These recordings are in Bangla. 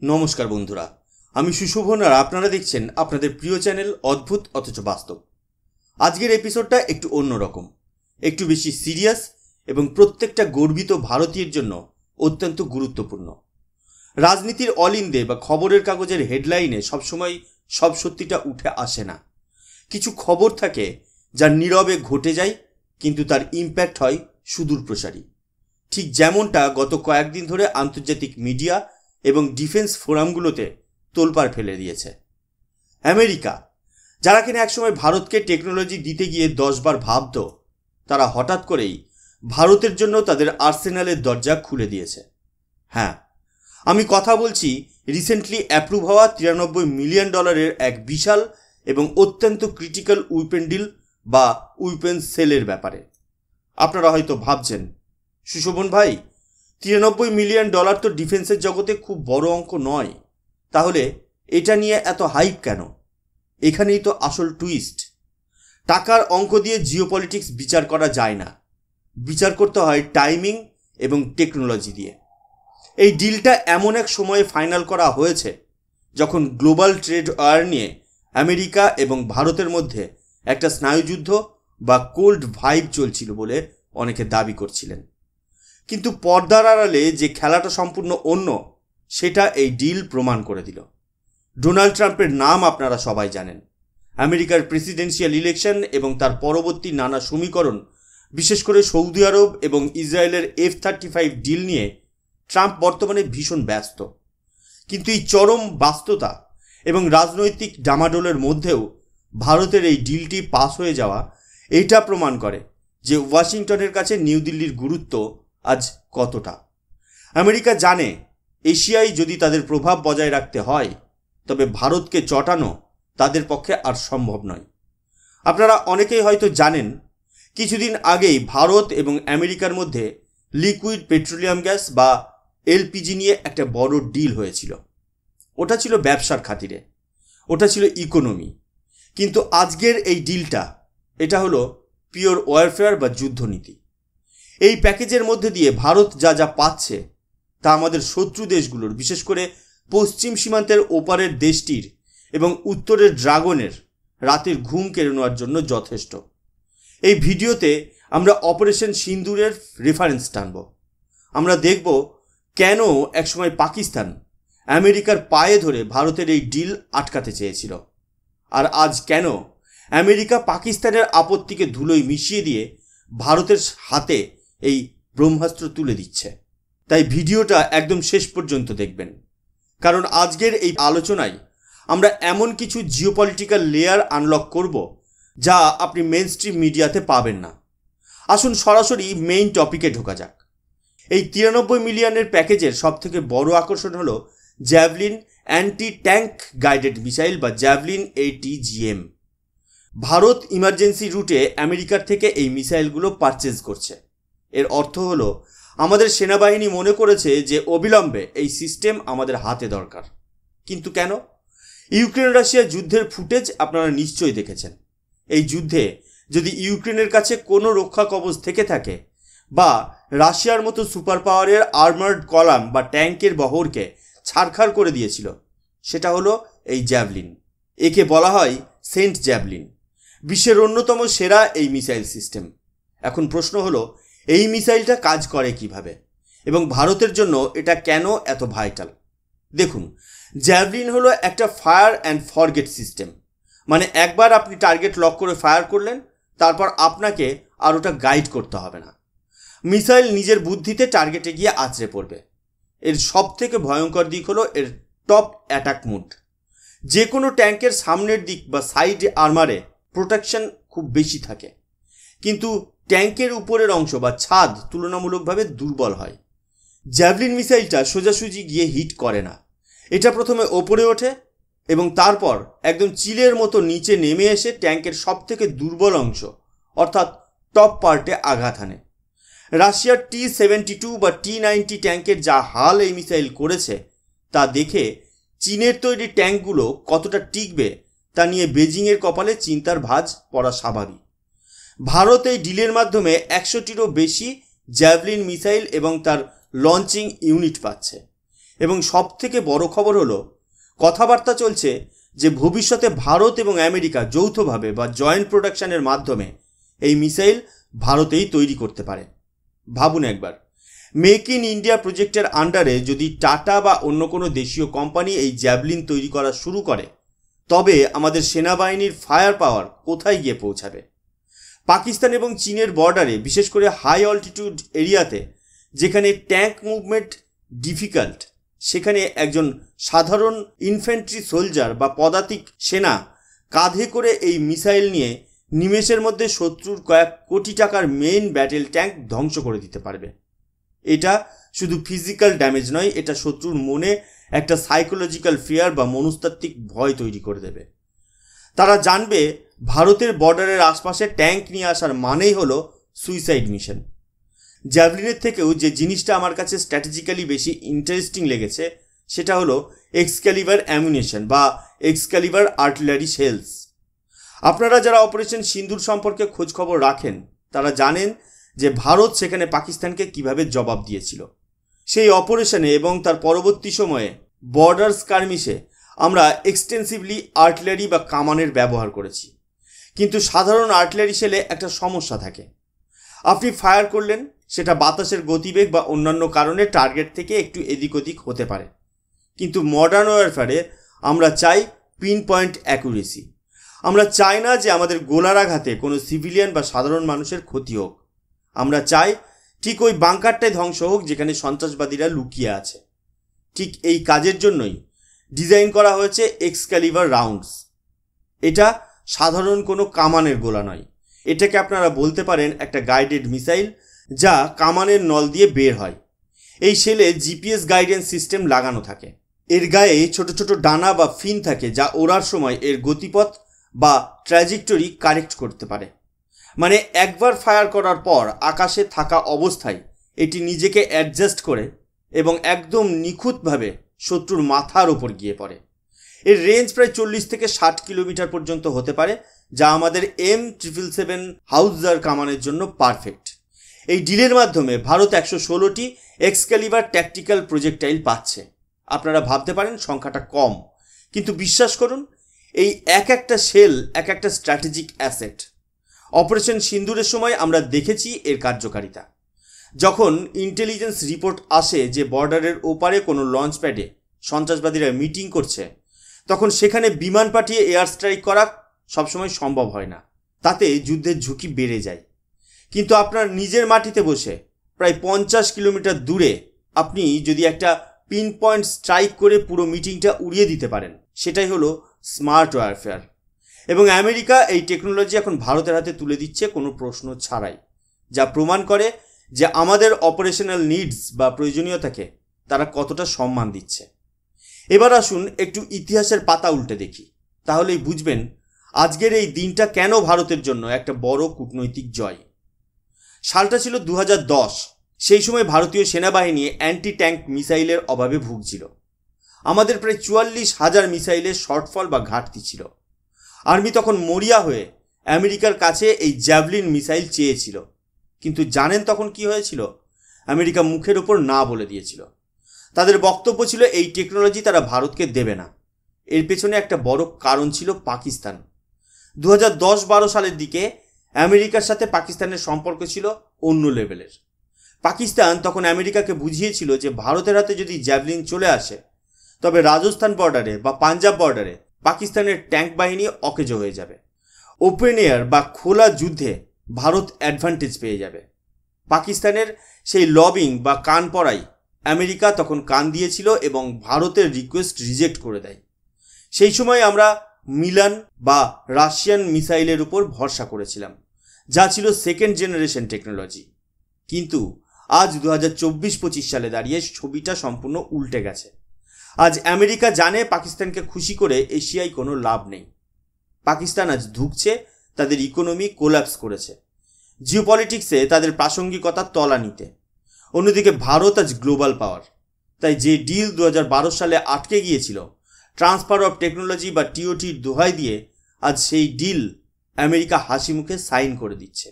নমস্কার বন্ধুরা, আমি সুশোভন আর আপনারা দেখছেন আপনাদের প্রিয় চ্যানেল অদ্ভুত অথচ বাস্তব। আজকের এপিসোডটা একটু অন্যরকম, একটু বেশি সিরিয়াস এবং প্রত্যেকটা গর্বিত ভারতীয়ের জন্য অত্যন্ত গুরুত্বপূর্ণ। রাজনীতির অল ইন্ডে বা খবরের কাগজের হেডলাইনে সবসময় সব সত্যিটা উঠে আসে না। কিছু খবর থাকে যা নীরবে ঘটে যায়, কিন্তু তার ইম্প্যাক্ট হয় সুদূর প্রসারী। ঠিক যেমনটা গত কয়েকদিন ধরে আন্তর্জাতিক মিডিয়া এবং ডিফেন্স ফোরামগুলোতে তোলপাড় ফেলে দিয়েছে। আমেরিকা, যারা কিনা একসময় ভারতকে টেকনোলজি দিতে গিয়ে 10 বার ভাবত, তারা হঠাৎ করেই ভারতের জন্য তাদের আর্সেনালের দরজা খুলে দিয়েছে। হ্যাঁ, আমি কথা বলছি রিসেন্টলি অ্যাপ্রুভ হওয়া $93 মিলিয়ন এক বিশাল এবং অত্যন্ত ক্রিটিক্যাল উইপেন ডিল বা উইপেন সেলের ব্যাপারে। আপনারা হয়তো ভাবছেন, সুশোভন ভাই, $93 মিলিয়ন তো ডিফেন্সের জগতে খুব বড় অঙ্ক নয়, তাহলে এটা নিয়ে এত হাইপ কেন? এখানেই তো আসল টুইস্ট। টাকার অঙ্ক দিয়ে জিওপলিটিক্স বিচার করা যায় না, বিচার করতে হয় টাইমিং এবং টেকনোলজি দিয়ে। এই ডিলটা এমন এক সময়ে ফাইনাল করা হয়েছে যখন গ্লোবাল ট্রেড ওয়ার নিয়ে আমেরিকা এবং ভারতের মধ্যে একটা স্নায়ুযুদ্ধ বা কোল্ড ভাইব চলছিল বলে অনেকে দাবি করছিলেন। কিন্তু পর্দার আড়ালে যে খেলাটা সম্পূর্ণ অন্য, সেটা এই ডিল প্রমাণ করে দিল। ডোনাল্ড ট্রাম্পের নাম আপনারা সবাই জানেন। আমেরিকার প্রেসিডেন্সিয়াল ইলেকশন এবং তার পরবর্তী নানা সমীকরণ, বিশেষ করে সৌদি আরব এবং ইসরায়েলের F-35 ডিল নিয়ে ট্রাম্প বর্তমানে ভীষণ ব্যস্ত। কিন্তু এই চরম ব্যস্ততা এবং রাজনৈতিক ডামাডোলের মধ্যেও ভারতের এই ডিলটি পাস হয়ে যাওয়া এটা প্রমাণ করে যে ওয়াশিংটনের কাছে নিউ দিল্লির গুরুত্ব আজ কতটা। আমেরিকা জানে এশিয়ায় যদি তাদের প্রভাব বজায় রাখতে হয়, তবে ভারতকে চটানো তাদের পক্ষে আর সম্ভব নয়। আপনারা অনেকেই হয়তো জানেন, কিছুদিন আগেই ভারত এবং আমেরিকার মধ্যে লিকুইড পেট্রোলিয়াম গ্যাস বা এলপিজি নিয়ে একটা বড় ডিল হয়েছিল। ওটা ছিল ব্যবসার খাতিরে, ওটা ছিল ইকোনমি। কিন্তু আজকের এই ডিলটা, এটা হলো পিওর ওয়ারফেয়ার বা যুদ্ধনীতি। এই প্যাকেজের মধ্যে দিয়ে ভারত যা যা পাচ্ছে তা আমাদের শত্রু দেশগুলোর, বিশেষ করে পশ্চিম সীমান্তের ওপারের দেশটির এবং উত্তরের ড্রাগনের রাতের ঘুম কেড়ে নেওয়ার জন্য যথেষ্ট। এই ভিডিওতে আমরা অপারেশন সিন্দুরের রেফারেন্স টানব। আমরা দেখব কেন একসময় পাকিস্তান আমেরিকার পায়ে ধরে ভারতের এই ডিল আটকাতে চেয়েছিল, আর আজ কেন আমেরিকা পাকিস্তানের আপত্তিকে ধুলোয় মিশিয়ে দিয়ে ভারতের হাতে এই ব্রহ্মাস্ত্র তুলে দিচ্ছে। তাই ভিডিওটা একদম শেষ পর্যন্ত দেখবেন, কারণ আজকের এই আলোচনায় আমরা এমন কিছু জিওপলিটিক্যাল লেয়ার আনলক করব যা আপনি মেইন স্ট্রিম মিডিয়াতে পাবেন না। আসুন সরাসরি মেইন টপিকে ঢোকা যাক। এই 93 মিলিয়নের প্যাকেজের সবথেকে বড় আকর্ষণ হলো javelin anti tank guided missile বা জ্যাভলিন ATGM। ভারত ইমার্জেন্সি রুটে আমেরিকার থেকে এই মিসাইলগুলো পারচেজ করছে। এর অর্থ হলো আমাদের সেনাবাহিনী মনে করেছে যে অবিলম্বে এই সিস্টেম আমাদের হাতে দরকার। কিন্তু কেন? ইউক্রেন রাশিয়া যুদ্ধের ফুটেজ আপনারা নিশ্চয়ই দেখেছেন। এই যুদ্ধে যদি ইউক্রেনের কাছে কোনো রক্ষা কবচ থেকে থাকে, বা রাশিয়ার মতো সুপার পাওয়ারের আর্মার্ড কলাম বা ট্যাঙ্কের বহরকে ছারখার করে দিয়েছিল, সেটা হলো এই জ্যাভলিন। একে বলা হয় সেন্ট জ্যাভলিন, বিশ্বের অন্যতম সেরা এই মিসাইল সিস্টেম। এখন প্রশ্ন হলো, এই মিসাইলটা কাজ করে কিভাবে এবং ভারতের জন্য এটা কেন এত ভাইটাল? দেখুন, জ্যাভলিন হলো একটা ফায়ার অ্যান্ড ফরগেট সিস্টেম। মানে একবার আপনি টার্গেট লক করে ফায়ার করলেন, তারপর আপনাকে আর ওটা গাইড করতে হবে না। মিসাইল নিজের বুদ্ধিতে টার্গেটে গিয়ে আছড়ে পড়বে। এর সব থেকে ভয়ঙ্কর দিক হলো এর টপ অ্যাটাক মুড। যে কোনো ট্যাঙ্কের সামনের দিক বা সাইড আর্মারে প্রোটেকশন খুব বেশি থাকে, কিন্তু ট্যাঙ্কের উপরের অংশ বা ছাদ তুলনামূলকভাবে দুর্বল হয়। জ্যাভলিন মিসাইলটা সোজাসুজি গিয়ে হিট করে না। এটা প্রথমে ওপরে ওঠে এবং তারপর একদম চিলের মতো নিচে নেমে এসে ট্যাঙ্কের সবথেকে দুর্বল অংশ অর্থাৎ টপ পার্টে আঘাত হানে। রাশিয়ার T-72 বা T-90 ট্যাঙ্কের যা হাল এই মিসাইল করেছে, তা দেখে চীনের তৈরি ট্যাঙ্কগুলো কতটা টিকবে তা নিয়ে বেজিংয়ের কপালে চিন্তার ভাঁজ পড়া স্বাভাবিক। ভারত এই ডিলের মাধ্যমে 100টিরও বেশি জ্যাভলিন মিসাইল এবং তার লঞ্চিং ইউনিট পাচ্ছে। এবং সবথেকে বড় খবর হলো, কথাবার্তা চলছে যে ভবিষ্যতে ভারত এবং আমেরিকা যৌথভাবে বা জয়েন্ট প্রোডাকশনের মাধ্যমে এই মিসাইল ভারতেই তৈরি করতে পারে। ভাবুন একবার, মেক ইন ইন্ডিয়া প্রজেক্টের আন্ডারে যদি টাটা বা অন্য কোনো দেশীয় কোম্পানি এই জ্যাভলিন তৈরি করা শুরু করে, তবে আমাদের সেনাবাহিনীর ফায়ার পাওয়ার কোথায় গিয়ে পৌঁছাবে। পাকিস্তান এবং চীনের বর্ডারে, বিশেষ করে হাই অল্টিটিউড এরিয়াতে যেখানে ট্যাঙ্ক মুভমেন্ট ডিফিকাল্ট, সেখানে একজন সাধারণ ইনফ্যান্ট্রি সোলজার বা পদাতিক সেনা কাঁধে করে এই মিসাইল নিয়ে নিমেষের মধ্যে শত্রুর কয়েক কোটি টাকার মেইন ব্যাটেল ট্যাঙ্ক ধ্বংস করে দিতে পারবে। এটা শুধু ফিজিক্যাল ড্যামেজ নয়, এটা শত্রুর মনে একটা সাইকোলজিক্যাল ফিয়ার বা মনস্তাত্ত্বিক ভয় তৈরি করে দেবে। তারা জানবে ভারতের বর্ডারের আশপাশে ট্যাঙ্ক নিয়ে আসার মানেই হলো সুইসাইড মিশন। জ্যাভলিনের থেকেও যে জিনিসটা আমার কাছে স্ট্র্যাটেজিক্যালি বেশি ইন্টারেস্টিং লেগেছে, সেটা হলো এক্সক্যালিভার অ্যামুনেশন বা এক্সক্যালিভার আর্টিলারি শেলস। আপনারা যারা অপারেশন সিন্দুর সম্পর্কে খোঁজখবর রাখেন, তারা জানেন যে ভারত সেখানে পাকিস্তানকে কিভাবে জবাব দিয়েছিল। সেই অপারেশনে এবং তার পরবর্তী সময়ে বর্ডার স্কারমিশে আমরা এক্সটেন্সিভলি আর্টিলারি বা কামানের ব্যবহার করেছি। কিন্তু সাধারণ আর্টিলারি শেলে একটা সমস্যা থাকে। আপনি ফায়ার করলেন, সেটা বাতাসের গতিবেগ বা অন্যান্য কারণে টার্গেট থেকে একটু এদিক ওদিক হতে পারে। কিন্তু মডার্ন ওয়ারফেয়ারে আমরা চাই পিন পয়েন্ট অ্যাকুরেসি। আমরা চাই না যে আমাদের গোলার আঘাতে কোনো সিভিলিয়ান বা সাধারণ মানুষের ক্ষতি হোক। আমরা চাই ঠিক ওই বাংকারটাই ধ্বংস হোক যেখানে সন্ত্রাসবাদীরা লুকিয়ে আছে। ঠিক এই কাজের জন্যই ডিজাইন করা হয়েছে এক্সক্যালিভার রাউন্ডস। এটা সাধারণ কোনো কামানের গোলা নয়, এটাকে আপনারা বলতে পারেন একটা গাইডেড মিসাইল যা কামানের নল দিয়ে বের হয়। এই শেলে জিপিএস গাইডেন্স সিস্টেম লাগানো থাকে। এর গায়ে ছোট ছোট ডানা বা ফিন থাকে যা ওড়ার সময় এর গতিপথ বা ট্র্যাজেক্টরি কারেক্ট করতে পারে। মানে একবার ফায়ার করার পর আকাশে থাকা অবস্থায় এটি নিজেকে অ্যাডজাস্ট করে এবং একদম নিখুঁতভাবে শত্রুর মাথার ওপর গিয়ে পড়ে। এর রেঞ্জ প্রায় 40 থেকে 60 কিলোমিটার পর্যন্ত হতে পারে, যা আমাদের M777 হাউজার কামানের জন্য পারফেক্ট। এই ডিলের মাধ্যমে ভারত 116টি এক্সক্যালিভার ট্যাকটিক্যাল প্রজেক্টাইল পাচ্ছে। আপনারা ভাবতে পারেন সংখ্যাটা কম, কিন্তু বিশ্বাস করুন, এই এক একটা শেল এক একটা স্ট্র্যাটেজিক অ্যাসেট। অপারেশন সিন্দুরের সময় আমরা দেখেছি এর কার্যকারিতা। যখন ইন্টেলিজেন্স রিপোর্ট আসে যে বর্ডারের ওপারে কোনো লঞ্চ প্যাডে সন্ত্রাসবাদীরা মিটিং করছে, তখন সেখানে বিমান পাঠিয়ে এয়ার স্ট্রাইক করা সবসময় সম্ভব হয় না। তাতে যুদ্ধের ঝুঁকি বেড়ে যায়। কিন্তু আপনার নিজের মাটিতে বসে প্রায় 50 কিলোমিটার দূরে আপনি যদি একটা পিন পয়েন্ট স্ট্রাইক করে পুরো মিটিংটা উড়িয়ে দিতে পারেন, সেটাই হলো স্মার্ট ওয়ারফেয়ার। এবং আমেরিকা এই টেকনোলজি এখন ভারতের হাতে তুলে দিচ্ছে কোনো প্রশ্ন ছাড়াই, যা প্রমাণ করে যে আমাদের অপারেশনাল নিডস বা প্রয়োজনীয়তাকে তারা কতটা সম্মান দিচ্ছে। এবার আসুন একটু ইতিহাসের পাতা উল্টে দেখি, তাহলেই বুঝবেন আজকের এই দিনটা কেন ভারতের জন্য একটা বড় কূটনৈতিক জয়। সালটা ছিল 2010। সেই সময় ভারতীয় সেনাবাহিনী অ্যান্টি ট্যাঙ্ক মিসাইলের অভাবে ভুগছিল। আমাদের প্রায় 44,000 মিসাইলের শর্টফল বা ঘাটতি ছিল। আর্মি তখন মরিয়া হয়ে আমেরিকার কাছে এই জ্যাভলিন মিসাইল চেয়েছিল। কিন্তু জানেন তখন কি হয়েছিল? আমেরিকা মুখের ওপর না বলে দিয়েছিল। তাদের বক্তব্য ছিল এই টেকনোলজি তারা ভারতকে দেবে না। এর পেছনে একটা বড় কারণ ছিল পাকিস্তান। 2010-12 সালের দিকে আমেরিকার সাথে পাকিস্তানের সম্পর্ক ছিল অন্য লেভেলের। পাকিস্তান তখন আমেরিকাকে বুঝিয়েছিল যে ভারতের হাতে যদি জ্যাভলিন চলে আসে, তবে রাজস্থান বর্ডারে বা পাঞ্জাব বর্ডারে পাকিস্তানের ট্যাঙ্ক বাহিনী অকেজো হয়ে যাবে। ওপেন এয়ার বা খোলা যুদ্ধে ভারত অ্যাডভান্টেজ পেয়ে যাবে। পাকিস্তানের সেই লবিং বা কান পড়াই আমেরিকা তখন কান দিয়েছিল এবং ভারতের রিকোয়েস্ট রিজেক্ট করে দেয়। সেই সময় আমরা মিলান বা রাশিয়ান মিসাইলের উপর ভরসা করেছিলাম, যা ছিল সেকেন্ড জেনারেশন টেকনোলজি। কিন্তু আজ 2024-25 সালে দাঁড়িয়ে ছবিটা সম্পূর্ণ উল্টে গেছে। আজ আমেরিকা জানে পাকিস্তানকে খুশি করে এশিয়ায় কোনো লাভ নেই। পাকিস্তান আজ ধুঁকছে, তাদের ইকোনমি কোল্যাপস করেছে, জিওপলিটিক্সে তাদের প্রাসঙ্গিকতার তলানিতে। অন্যদিকে ভারত আজ গ্লোবাল পাওয়ার। তাই যে ডিল 2012 সালে আটকে গিয়েছিল, ট্রান্সফার অফ টেকনোলজি বা টিওটির দোহাই দিয়ে, আজ সেই ডিল আমেরিকা হাসি মুখে সাইন করে দিচ্ছে।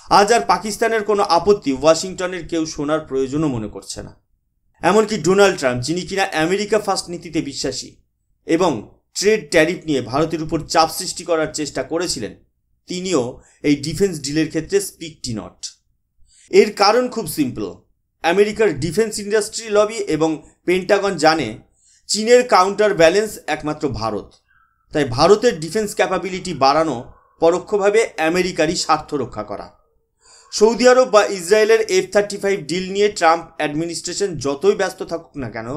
আজ আর পাকিস্তানের কোনো আপত্তি ওয়াশিংটনের কেউ শোনার প্রয়োজনও মনে করছে না। এমনকি ডোনাল্ড ট্রাম্প, যিনি কিনা আমেরিকা ফার্স্ট নীতিতে বিশ্বাসী এবং ট্রেড ট্যারিফ নিয়ে ভারতের উপর চাপ সৃষ্টি করার চেষ্টা করেছিলেন, তিনিও এই ডিফেন্স ডিলের ক্ষেত্রে স্পিকটি নট। এর কারণ খুব সিম্পল। আমেরিকার ডিফেন্স ইন্ডাস্ট্রি লবি এবং পেন্টাগন জানে চীনের কাউন্টার ব্যালেন্স একমাত্র ভারত। তাই ভারতের ডিফেন্স ক্যাপাবিলিটি বাড়ানো পরোক্ষভাবে আমেরিকারই স্বার্থ রক্ষা করা। সৌদি আরব বা ইসরায়েলের F-35 ডিল নিয়ে ট্রাম্প অ্যাডমিনিস্ট্রেশন যতই ব্যস্ত থাকুক না কেন,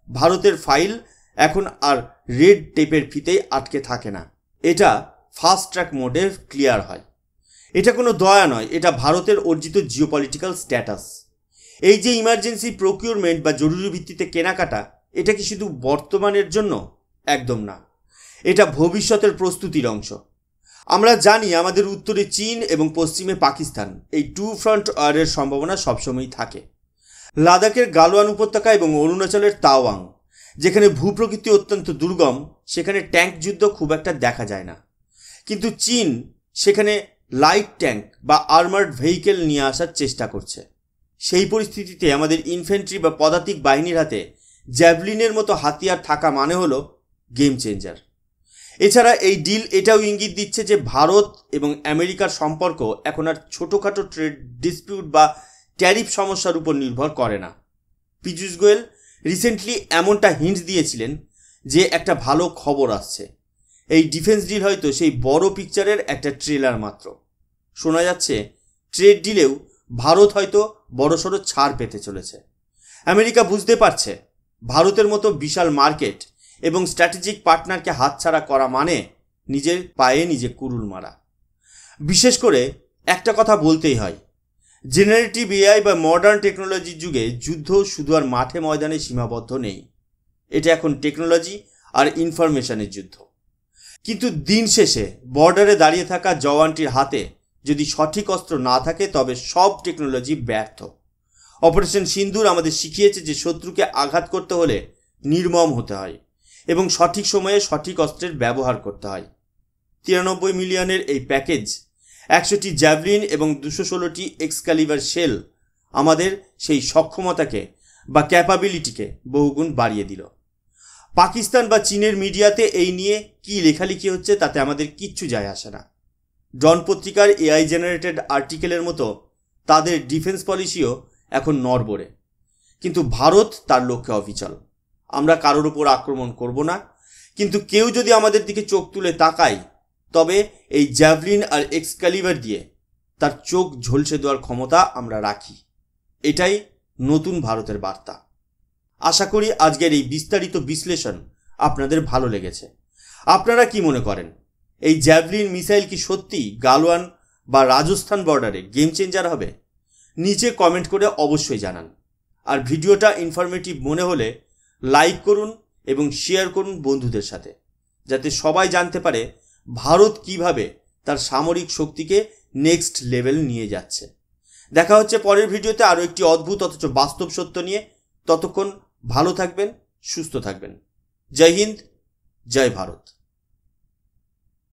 ভারতের ফাইল এখন আর রেড টেপের ফিতেই আটকে থাকে না। এটা ফাস্ট ট্র্যাক মোডে ক্লিয়ার হয়। এটা কোনো দয়া নয়, এটা ভারতের অর্জিত জিওপলিটিক্যাল স্ট্যাটাস। এই যে ইমার্জেন্সি প্রকিউরমেন্ট বা জরুরি ভিত্তিতে কেনাকাটা, এটা কি শুধু বর্তমানের জন্য? একদম না, এটা ভবিষ্যতের প্রস্তুতির অংশ। আমরা জানি আমাদের উত্তরে চীন এবং পশ্চিমে পাকিস্তান, এই টু ফ্রন্ট ওয়ারের সম্ভাবনা সবসময়ই থাকে। লাদাখের গালওয়ান উপত্যকা এবং অরুণাচলের তাওয়াং, যেখানে ভূপ্রকৃতি অত্যন্ত দুর্গম, সেখানে ট্যাঙ্ক যুদ্ধ খুব একটা দেখা যায় না। কিন্তু চীন সেখানে লাইট ট্যাঙ্ক বা আর্মার্ড ভেহিকেল নিয়ে আসার চেষ্টা করছে। সেই পরিস্থিতিতে আমাদের ইনফ্যান্ট্রি বা পদাতিক বাহিনীর হাতে জ্যাভলিনের মতো হাতিয়ার থাকা মানে হলো গেম চেঞ্জার। এছাড়া এই ডিল এটাও ইঙ্গিত দিচ্ছে যে ভারত এবং আমেরিকার সম্পর্ক এখন আর ছোটোখাটো ট্রেড ডিসপিউট বা ট্যারিফ সমস্যার উপর নির্ভর করে না। পীযূষ গোয়েল রিসেন্টলি এমনটা হিন্টস দিয়েছিলেন যে একটা ভালো খবর আসছে। এই ডিফেন্স ডিল হয়তো সেই বড় পিকচারের একটা ট্রেলার মাত্র। শোনা যাচ্ছে ট্রেড ডিলেও ভারত হয়তো বড়সড় ছাড় পেতে চলেছে। আমেরিকা বুঝতে পারছে ভারতের মতো বিশাল মার্কেট এবং স্ট্র্যাটেজিক পার্টনারকে হাতছাড়া করা মানে নিজের পায়ে নিজে কুড়ুল মারা। বিশেষ করে একটা কথা বলতেই হয়, জেনারেটিভ এআই বা মডার্ন টেকনোলজির যুগে যুদ্ধ শুধু আর মাঠে ময়দানে সীমাবদ্ধ নেই। এটা এখন টেকনোলজি আর ইনফরমেশনের যুদ্ধ। কিন্তু দিন শেষে বর্ডারে দাঁড়িয়ে থাকা জওয়ানটির হাতে যদি সঠিক অস্ত্র না থাকে, তবে সব টেকনোলজি ব্যর্থ। অপারেশন সিন্দুর আমাদের শিখিয়েছে যে শত্রুকে আঘাত করতে হলে নির্মম হতে হয় এবং সঠিক সময়ে সঠিক অস্ত্রের ব্যবহার করতে হয়। 93 মিলিয়নের এই প্যাকেজ, 100টি জ্যাভলিন এবং 216টি এক্সক্যালিভার শেল আমাদের সেই সক্ষমতাকে বা ক্যাপাবিলিটিকে বহুগুণ বাড়িয়ে দিল। পাকিস্তান বা চীনের মিডিয়াতে এই নিয়ে কি লেখালেখি হচ্ছে তাতে আমাদের কিচ্ছু যায় আসে না। ডন পত্রিকার এআই জেনারেটেড আর্টিকেলের মতো তাদের ডিফেন্স পলিসিও এখন নড়বড়ে। কিন্তু ভারত তার লক্ষ্যে অবিচল। আমরা কারোর উপর আক্রমণ করব না, কিন্তু কেউ যদি আমাদের দিকে চোখ তুলে তাকায়, তবে এই জ্যাভলিন আর এক্সক্যালিভার দিয়ে তার চোখ ঝলসে দেওয়ার ক্ষমতা আমরা রাখি। এটাই নতুন ভারতের বার্তা। আশা করি আজকের এই বিস্তারিত বিশ্লেষণ আপনাদের ভালো লেগেছে। আপনারা কি মনে করেন, এই জ্যাভলিন মিসাইল কি সত্যি গালওয়ান বা রাজস্থান বর্ডারে গেম চেঞ্জার হবে? নিচে কমেন্ট করে অবশ্যই জানান। আর ভিডিওটা ইনফরমেটিভ মনে হলে লাইক করুন এবং শেয়ার করুন বন্ধুদের সাথে, যাতে সবাই জানতে পারে ভারত কিভাবে তার সামরিক শক্তিকে নেক্সট লেভেল নিয়ে যাচ্ছে। দেখা হচ্ছে পরের ভিডিওতে আরও একটি অদ্ভুত অথচ বাস্তব সত্য নিয়ে। ততক্ষণ ভালো থাকবেন, সুস্থ থাকবেন। জয় হিন্দ, জয় ভারত।